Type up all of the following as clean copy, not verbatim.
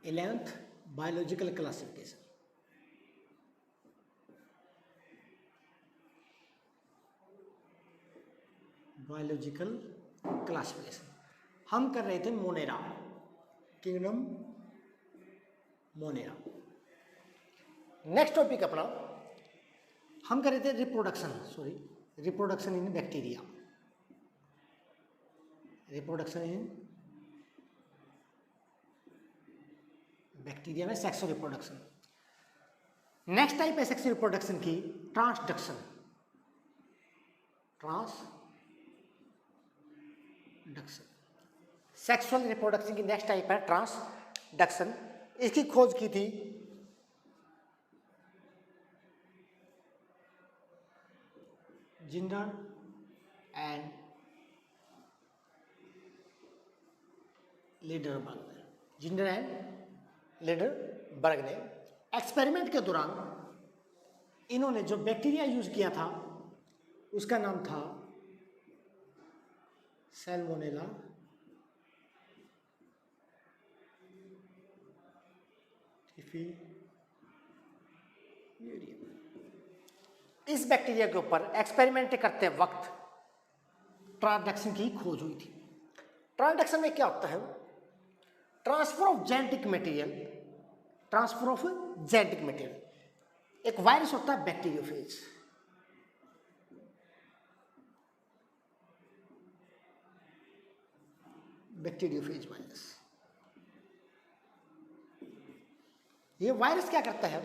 11th biological classification. Biological classification हम कर रहे थे Monera, kingdom Monera. Next topic अपना हम कर रहे थे reproduction in bacteria. Reproduction in bacteria में सेक्सुअल रिप्रोडक्शन। नेक्स्ट टाइप है सेक्सुअल रिप्रोडक्शन की ट्रांसडक्शन। सेक्सुअल रिप्रोडक्शन की नेक्स्ट टाइप है ट्रांसडक्शन। इसकी खोज की थी जिंडर एंड लिडरबर्ग ने। एक्सपेरिमेंट के दौरान इन्होंने जो बैक्टीरिया यूज किया था उसका नाम था सैल्मोनेला टिफियूरियम। इस बैक्टीरिया के ऊपर एक्सपेरिमेंट करते वक्त ट्रांसडक्शन की खोज हुई थी। ट्रांसडक्शन में क्या होता है? Transfer of genetic material. एक वायरस होता है बैक्टीरियोफेज। वायरस, ये वायरस क्या करता है?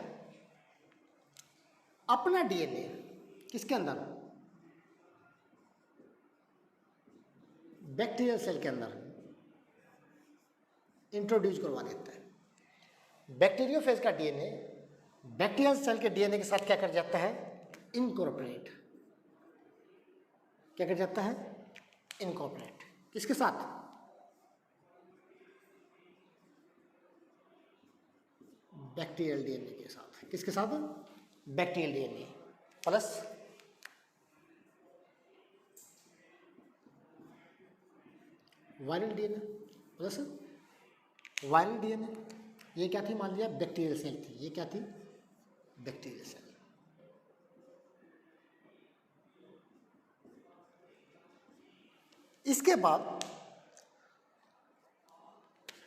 अपना डीएनए किसके अंदर? बैक्टीरियल सेल के अंदर इंट्रोड्यूस करवा देता है। बैक्टीरियोफेज का डीएनए बैक्टीरियल सेल के डीएनए के साथ क्या कर जाता है? इनकॉर्पोरेट। क्या कर जाता है? इनकॉर्पोरेट। किसके साथ? बैक्टीरियल डीएनए के साथ। किसके साथ? Bacterial DNA plus viral DNA plus viral DNA. ये क्या थी? मान लिया बैक्टीरियल सेल थी। ये क्या थी? Bacterial cell. इसके बाद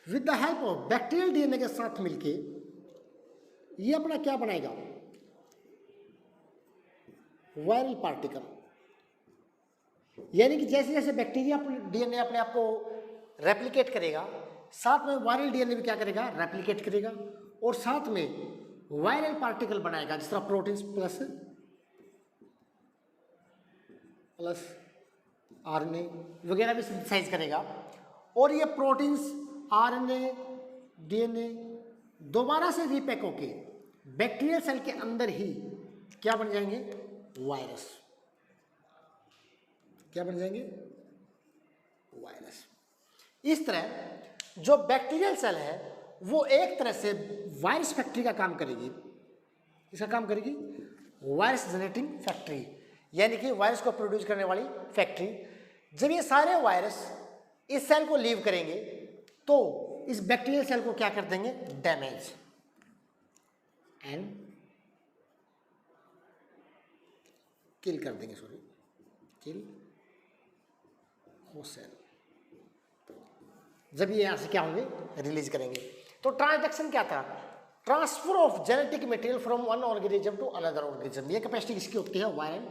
with the help of bacterial DNA के साथ मिलके ये अपना क्या बनाएगा? Viral particle. यानी कि जैसे जैसे बैक्टीरिया डीएनए अपने आप को रेप्लिकेट करेगा, साथ में वायरल डीएनए भी क्या करेगा? रेप्लिकेट करेगा और साथ में वायरल पार्टिकल बनाएगा, जिस तरह प्रोटीन्स प्लस आरएनए वगैरह भी सिंथेसाइज करेगा। और ये प्रोटीन्स, आरएनए, डीएनए दोबारा से रीपैक होके बैक्टीरियल सेल के अंदर ही क्या बन जाएंगे? वायरस। क्या बन जाएंगे? वायरस। इस तरह जो बैक्टीरियल सेल है वो एक तरह से वायरस फैक्ट्री का काम करेगी। किसका काम करेगी? वायरस जनरेटिंग फैक्ट्री, यानी कि वायरस को प्रोड्यूस करने वाली फैक्ट्री। जब ये सारे वायरस इस सेल को लीव करेंगे तो इस बैक्टीरियल सेल को क्या कर देंगे? डैमेज एंड किल कर देंगे। किल हो सेल। जब ये यहां से क्या होंगे? रिलीज करेंगे। तो ट्रांसडक्शन क्या था? Transfer of genetic material from one organism to another organism. ये कैपेसिटी किसकी होती है? वायरल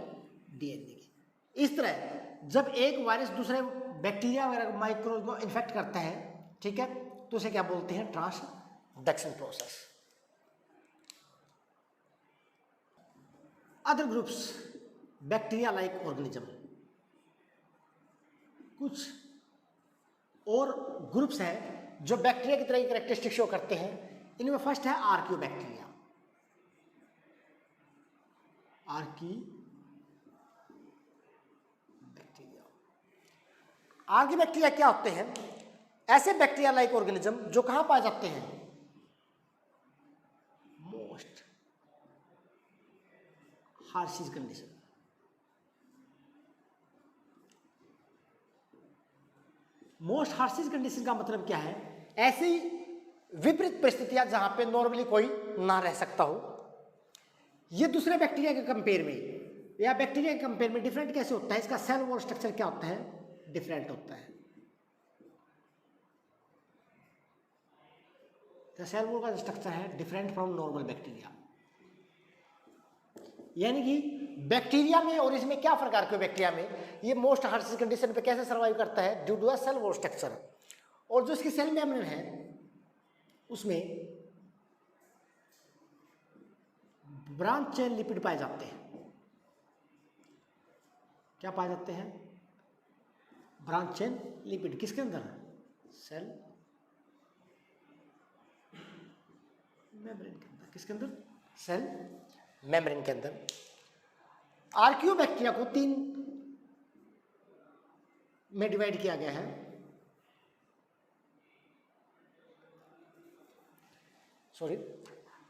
डीएनए की। इस तरह जब एक वायरस दूसरे बैक्टीरिया वगैरह माइक्रोब को इन्फेक्ट करता है, ठीक है, तो उसे क्या बोलते हैं? Transduction process. Other groups bacteria like organism. कुछ और ग्रुप्स हैं जो बैक्टीरिया की तरह की कैरेक्टरिस्टिक शो करते हैं। इनमें फर्स्ट है आर्कियोबैक्टीरिया। आर्कियोबैक्टीरिया क्या होते हैं? ऐसे बैक्टीरिया लाइक ऑर्गेनिज्म जो कहां पाए जाते हैं? Most harshest condition. Most harshest condition का मतलब क्या है? ऐसी विपरीत परिस्थितियां जहां पे नॉर्मली कोई ना रह सकता हो। ये दूसरे बैक्टीरिया के कंपेयर में या बैक्टीरिया के कंपेयर में डिफरेंट कैसे होता है, इसका सेल वॉल स्ट्रक्चर क्या होता है, डिफरेंट होता है। सेल वॉल का स्ट्रक्चर है डिफरेंट फ्रॉम नॉर्मल बैक्टीरिया। यानी कि बैक्टीरिया में और इसमें क्या प्रकार के बैक्टीरिया में ये मोस्ट हार्श कंडीशन पे कैसे सर्वाइव करता है, due to the cell wall structure. और जो इसकी सेल मेम्ब्रेन है उसमें ब्रांच चेन लिपिड पाए जाते हैं। क्या पाए जाते हैं, ब्रांच चेन लिपिड। किसके अंदर, सेल मेम्ब्रेन के अंदर। किसके अंदर, सेल मेम्ब्रेन के अंदर। आर्कियोबैक्टीरिया को 3 में डिवाइड किया गया है। सॉरी,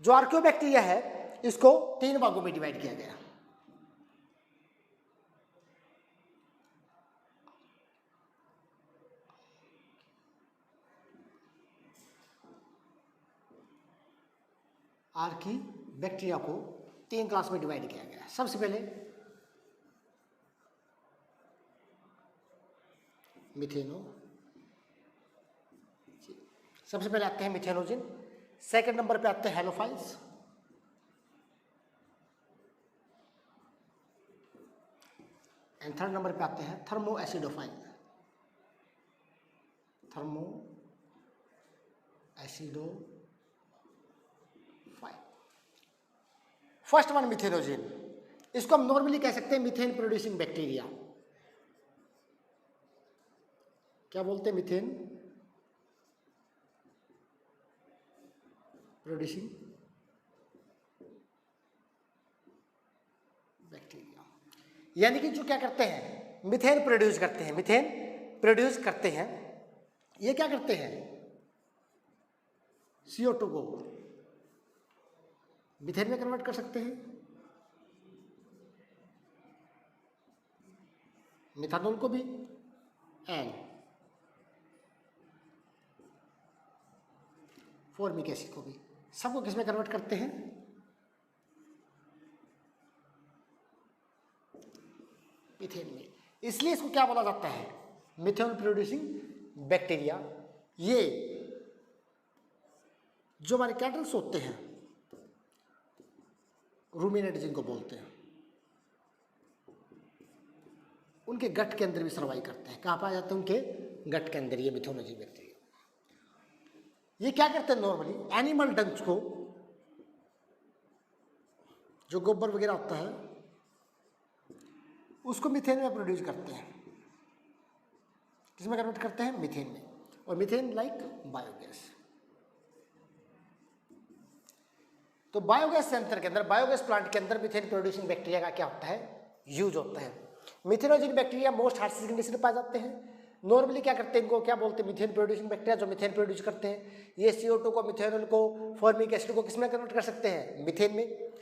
जो आर्कियोबैक्टीरिया है इसको 3 भागों में डिवाइड किया गया। आर्कियोबैक्टीरिया को 3 क्लास में डिवाइड किया गया। सबसे पहले मिथेनो, सबसे पहले आते हैं मिथेनोजिन। सेकंड नंबर पे आते हैं हेलोफाइल्स। एंड थर्ड नंबर पे आते हैं thermoacidophile. Thermoacidophile. First one methanogen, इसको हम नॉर्मली कह सकते हैं मिथेन प्रोड्यूसिंग बैक्टीरिया। क्या बोलते हैं, मिथेन प्रोड्यूसिंग बैक्टीरिया। यानी कि जो क्या करते हैं, मिथेन प्रोड्यूस करते हैं। मिथेन प्रोड्यूस करते हैं। ये क्या करते हैं, CO2 को मिथेन में कन्वर्ट कर सकते हैं, मिथानॉल को भी, एंड फॉर्मिक एसिड को भी। सबको किसमें कन्वर्ट करते हैं, मिथेन में। इसलिए इसको क्या बोला जाता है, मिथेन प्रोड्यूसिंग बैक्टीरिया। ये जो हमारे कैटल्स होते हैं, रूमिनेट जिनको बोलते हैं, उनके गट के अंदर भी सर्वाइव करते हैं। कहाँ पाए जाते हैं, उनके गट के अंदर ये मिथेनोजिन बैक्टीरिया। ये क्या करते हैं, नॉर्मली एनिमल डंग्स को, जो गोबर वगैरह होता है, उसको मिथेन में प्रोड्यूस करते हैं। किसमें कन्वर्ट करते हैं, मिथेन में। और मिथेन लाइक बायोगैस। तो बायोगैस सेंटर के अंदर, बायोगैस प्लांट के अंदर मिथेन प्रोड्यूसिंग बैक्टीरिया का क्या होता है, यूज होता है। मिथेनोजिन बैक्टीरिया मोस्ट हार्श कंडीशन में पाए जाते हैं। नॉर्मली क्या करते हैं, इनको क्या बोलते हैं, मिथेन प्रोड्यूसिंग बैक्टीरिया, जो मिथेन प्रोड्यूस करते हैं। ये CO2 को, मिथेनॉल को, फॉर्मिक एसिड को किसमें कन्वर्ट कर सकते हैं, मिथेन में।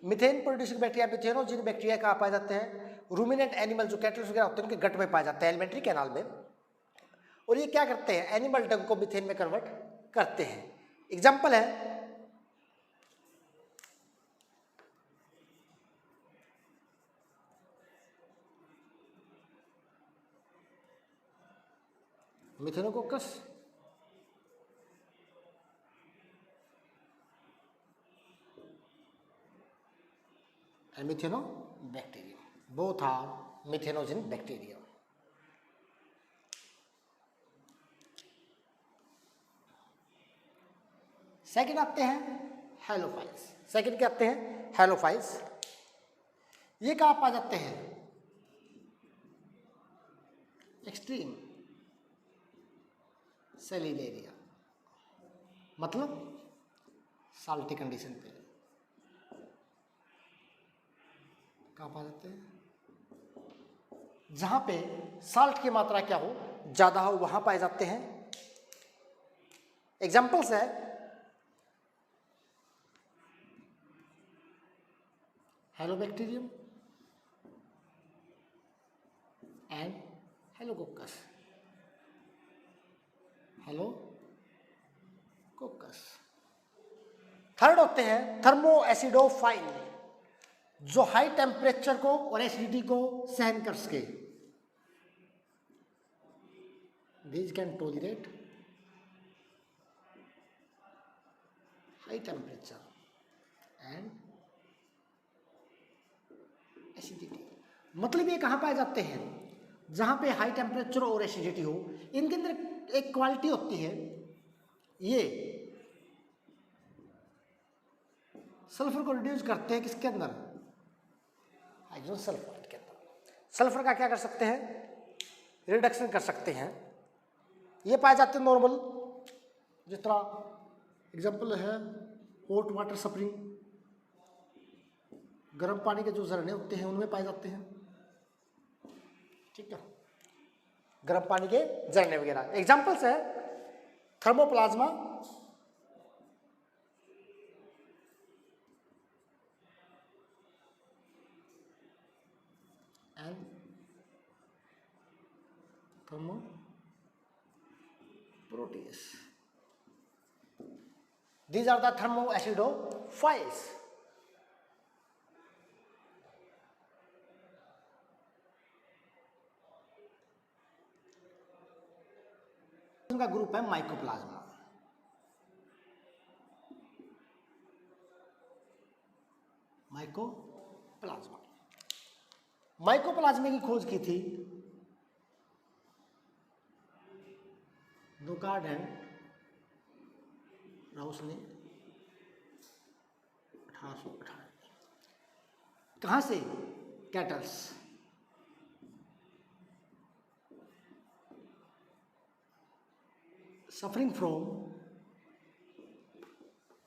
मिथेन प्रोड्यूसिंग बैक्टीरिया, मिथेनोजिन बैक्टीरिया कहाँ पाए जाते हैं, रूमिनेंट एनिमल जो कैटल्स वगैरह होते हैं उनके गट में पाए जाते हैं, एलिमेंट्री कैनाल में। और ये क्या करते हैं, एनिमल डंग को मिथेन में कन्वर्ट करते हैं। एग्जाम्पल है मिथेनोकोकस, and methanobacterium. Both are methanogen bacteria. Second आते हैं हेलोफाइल्स। सेकेंड क्या आते हैं, हेलोफाइल्स। ये कहाँ पा जाते हैं, एक्सट्रीम सैलिन एरिया, मतलब साल्टी कंडीशन पे कहाँ पा जाते हैं, जहां पे साल्ट की मात्रा क्या हो, ज्यादा हो, वहां पाए जाते हैं। एग्जाम्पल्स है halobacterium and halococcus. Halococcus. Third होते हैं थर्मो एसिडोफाइल, जो हाई टेम्परेचर को और एसिडिटी को सहन कर सके। These can tolerate high temperature and acidity। मतलब ये कहाँ पाए जाते हैं? जहाँ पे हाई टेम्परेचर और एसिडिटी हो। इनके अंदर एक क्वालिटी होती है, ये सल्फर को रिड्यूस करते हैं किसके अंदर? हाइड्रोजन सल्फाइड के अंदर। सल्फर का क्या कर सकते हैं? रिडक्शन कर सकते हैं। ये पाए जाते हैं नॉर्मल, जिस तरह एग्जाम्पल है हॉट वाटर स्प्रिंग, गर्म पानी के जो झरने होते हैं उनमें पाए जाते हैं। ठीक है, गर्म पानी के झरने वगैरह एग्जाम्पल्स है। Thermoplasma and Proteus. These are the thermoacidophiles. इनका ग्रुप है माइकोप्लाज्मा। माइकोप्लाज्मा की खोज की थी नोकार्ड एंड राउस ने 1818। कहाँ से? कैटल्स। सफरिंग फ्रॉम,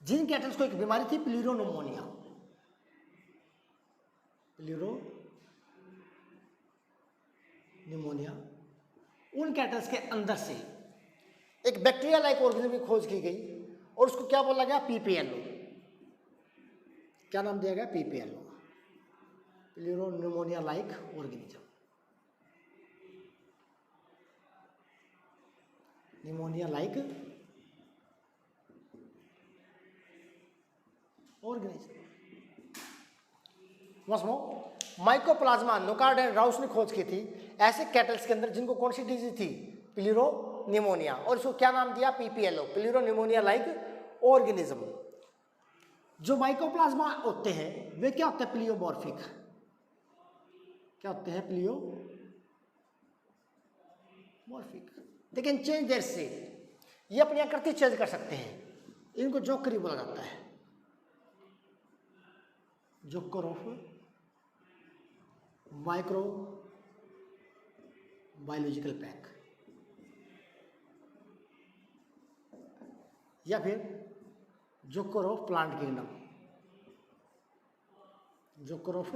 जिन कैटल्स को एक बीमारी थी प्लीरोनिमोनिया, उन कैटल्स के अंदर से एक बैक्टीरिया लाइक ऑर्गेनिज्म की खोज की गई और उसको क्या बोला गया? पीपीएलओ। क्या नाम दिया गया? PPLO, pleuropneumonia like organism. Pneumonia like organism. Mycoplasma Nocard and Roux ने खोज की थी ऐसे कैटल्स के अंदर जिनको कौन सी डिजीज थी? प्लीरोनिमोनिया, और इसको क्या नाम दिया? PPLO, pleuropneumonia like organism. जो माइकोप्लाज्मा होते हैं वे क्या होते हैं? प्लियोमॉर्फिक। क्या होते हैं? Pleomorphic. They can change their shape, ये अपनी आकृति चेंज कर सकते हैं। इनको जोकरी बोला जाता है, joker of micro biological pack, या फिर joker of plant kingdom, joker of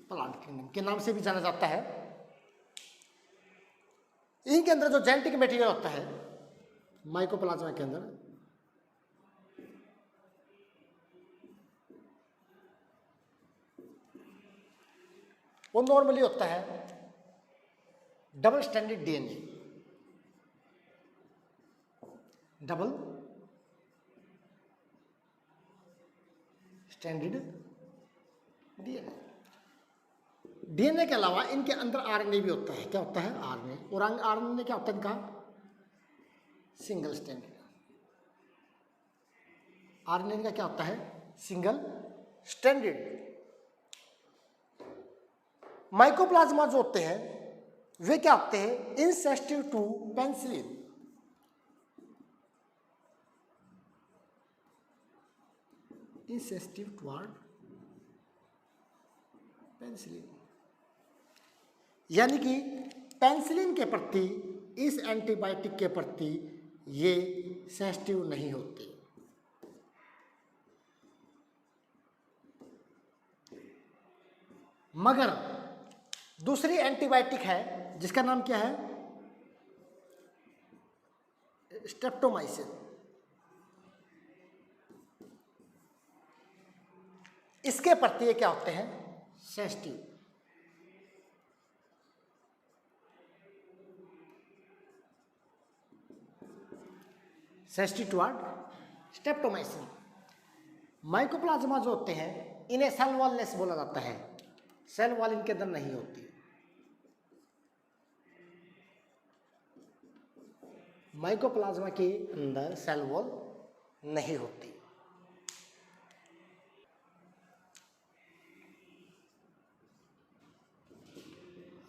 plant kingdom के नाम से भी जाना जाता है। इनके अंदर जो जेनेटिक मटेरियल होता है माइकोप्लाज्मा के अंदर, वो नॉर्मली होता है double standard DNA, double standard DNA. DNA के अलावा इनके अंदर आरएनए भी होता है। क्या होता है? आरएनए। और आरएनए क्या होता है इनका? Single standard. आरएनए का क्या होता है? Single standard. माइकोप्लाज्मा जो होते हैं वे क्या होते हैं? इंसेस्टिव टू पेनिसिलिन। इंसेस्टिव टुवर्ड पेनिसिलिन, यानी कि पेनिसिलिन के प्रति, इस एंटीबायोटिक के प्रति ये सेंसिटिव नहीं होते। मगर दूसरी एंटीबायोटिक है जिसका नाम क्या है? स्ट्रेप्टोमाइसिन। इसके प्रति ये क्या होते हैं? Sensitive. Sensitive toward streptomycin. Mycoplasma जो होते हैं इन्हें सेल वॉललेस बोला जाता है, सेल वॉल इनके अंदर नहीं होती। माइकोप्लाज्मा के अंदर सेल वॉल नहीं होती।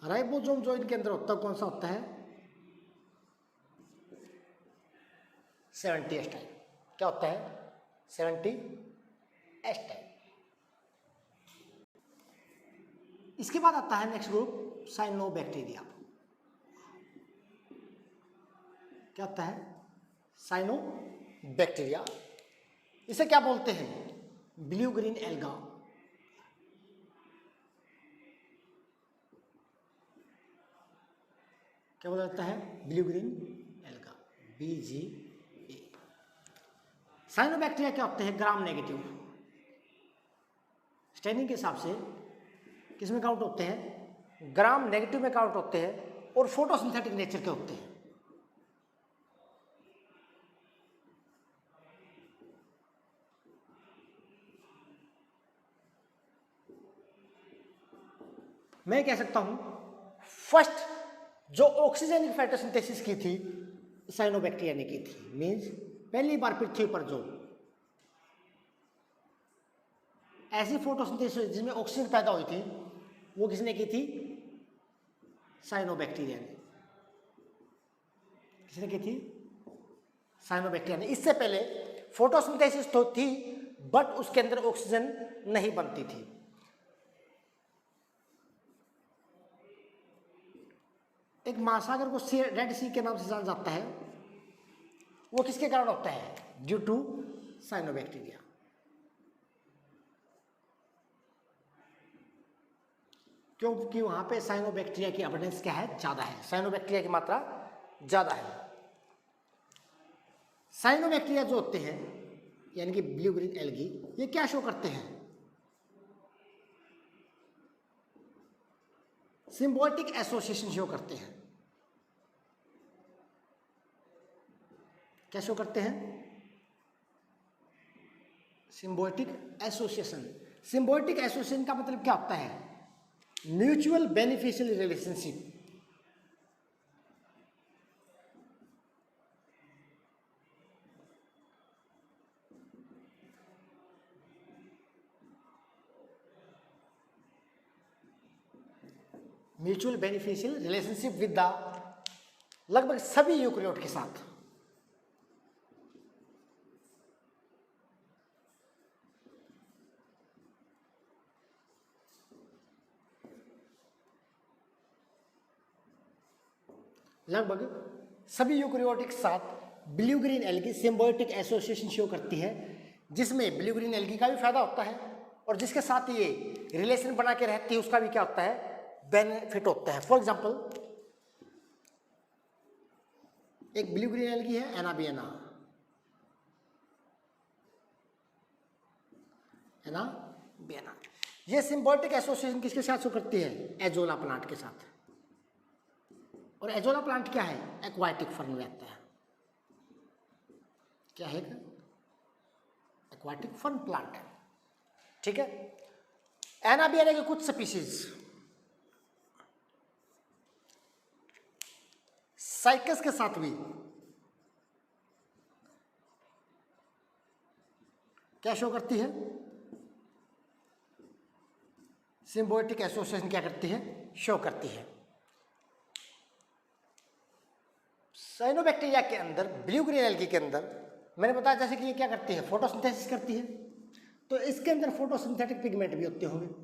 राइबोसोम जो इनके अंदर होता है कौन सा होता है? 70S type. क्या होता है? 70S type. इसके बाद आता है नेक्स्ट ग्रुप साइनोबैक्टीरिया। क्या होता है? साइनोबैक्टीरिया। इसे क्या बोलते हैं? Blue green alga. क्या बोला जाता है? Blue green alga, BGA। Cyanobacteria क्या होते हैं? Gram negative. स्टेनिंग के हिसाब से किस में काउंट होते हैं? ग्राम नेगेटिव में काउंट होते हैं और फोटोसिंथेटिक नेचर के होते हैं। मैं कह सकता हूं फर्स्ट जो ऑक्सीजन की फोटोसिंथेसिस की थी साइनोबैक्टीरिया ने की थी। मींस पहली बार पृथ्वी पर जो ऐसी फोटोसिंथेसिस जिसमें ऑक्सीजन पैदा हुई थी वो किसने की थी? साइनोबैक्टीरिया ने। किसने की थी? साइनोबैक्टीरिया ने। इससे पहले फोटोसिंथेसिस तो थी बट उसके अंदर ऑक्सीजन नहीं बनती थी। एक महासागर को रेड सी के नाम से जाना जाता है, वो किसके कारण होता है? Due to cyanobacteria. क्योंकि वहां पे साइनोबैक्टीरिया की अबंडेंस क्या है? ज्यादा है, साइनोबैक्टीरिया की मात्रा ज्यादा है। साइनोबैक्टीरिया जो होते हैं यानी कि ब्लू ग्रीन एल्गी, ये क्या शो करते हैं? सिम्बायोटिक एसोसिएशन शो करते हैं। क्या शो करते हैं? Symbiotic association. सिम्बायोटिक एसोसिएशन का मतलब क्या होता है? Mutual beneficial relationship. Mutual beneficial relationship with the लगभग सभी यूकेरियोट के साथ। लगभग सभी यूकेरियोटिक साथ blue green algae symbiotic association show करती है, जिसमें ब्लू ग्रीन एल्गी का भी फायदा होता है और जिसके साथ ये रिलेशन बना के रहती है उसका भी क्या होता है? बेनिफिट होता है। फॉर एग्जांपल एक ब्लू ग्रीन एल्गी है एनाबियना, एनाबियना। ये सिम्बायोटिक एसोसिएशन किसके साथ शो करती है? एजोला प्लांट के साथ। और एजोला प्लांट क्या है? एक्वाटिक फर्न में आता है। क्या है? एक्वाटिक फर्न प्लांट है। ठीक है। एनाबियना के कुछ स्पीशीज साइकस के साथ भी क्या शो करती है? सिम्बायोटिक एसोसिएशन क्या करती है? शो करती है। साइनोबैक्टीरिया के अंदर ब्लू ग्रीन एल्गी के अंदर मैंने बताया जैसे कि ये क्या करती है? फोटोसिंथेसिस करती है, तो इसके अंदर फोटोसिंथेटिक पिगमेंट भी होते होंगे।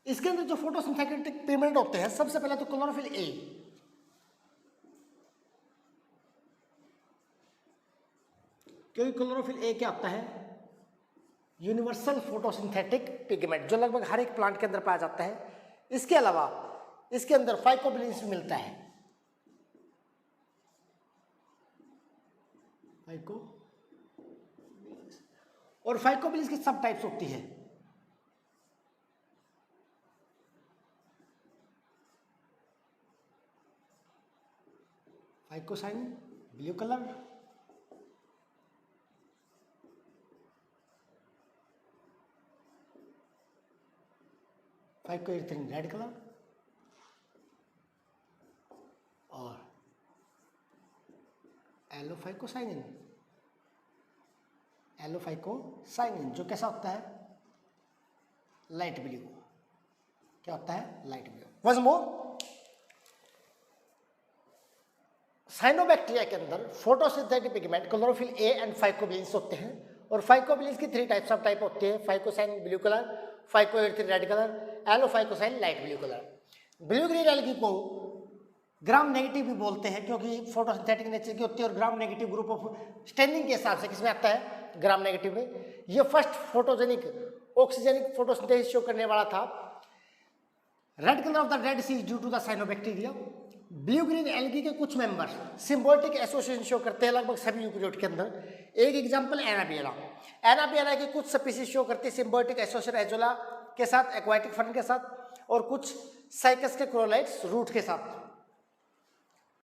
इसके अंदर जो फोटोसिंथेटिक पिगमेंट होते हैं सबसे पहले तो क्लोरोफिल ए। क्योंकि क्लोरोफिल ए क्या होता है? यूनिवर्सल फोटोसिंथेटिक पिगमेंट जो लगभग हर एक प्लांट के अंदर पाया जाता है। इसके अलावा इसके अंदर फाइकोबिलिन्स मिलता है। और फाइकोबिलिन्स की सब टाइप्स होती है। फाइकोसाइन blue colour, phycoerythrin red colour और एलोफाइकोसाइनिन, एलोफाइकोसाइनिन जो कैसा होता है, लाइट ब्लू। क्या होता है, light blue. Once more, cyanobacteria के अंदर photosynthetic pigment chlorophyll a and phycobilins होते हैं, और फाइकोबिलिन्स की 3 टाइप्स ऑफ टाइप होते हैं, phycocyanin blue colour, phycoerythrin red colour, allophycocyanin light blue colour. Blue green algae को ग्राम नेगेटिव भी बोलते हैं क्योंकि फोटोसिंथेटिक नेचर की होती है, और gram negative group of standing के हिसाब से किसमें आता है, ग्राम नेगेटिव में। ये first photogenic oxygenic photosynthesis show करने वाला था। Red colour of the red sea due to the cyanobacteria. Blue green algae के कुछ मेंबर्स सिम्बायोटिक एसोसिएशन शो करते हैं लगभग सभी यूकेरियोट के अंदर। एक एग्जांपल एनाबियना, एनाबियना के कुछ स्पीसीज शो करते हैं सिम्बायोटिक एसोसिएशन एजोला के साथ, एक्वाटिक फर्न के साथ, और कुछ साइकस के क्रोलाइट्स रूट के साथ।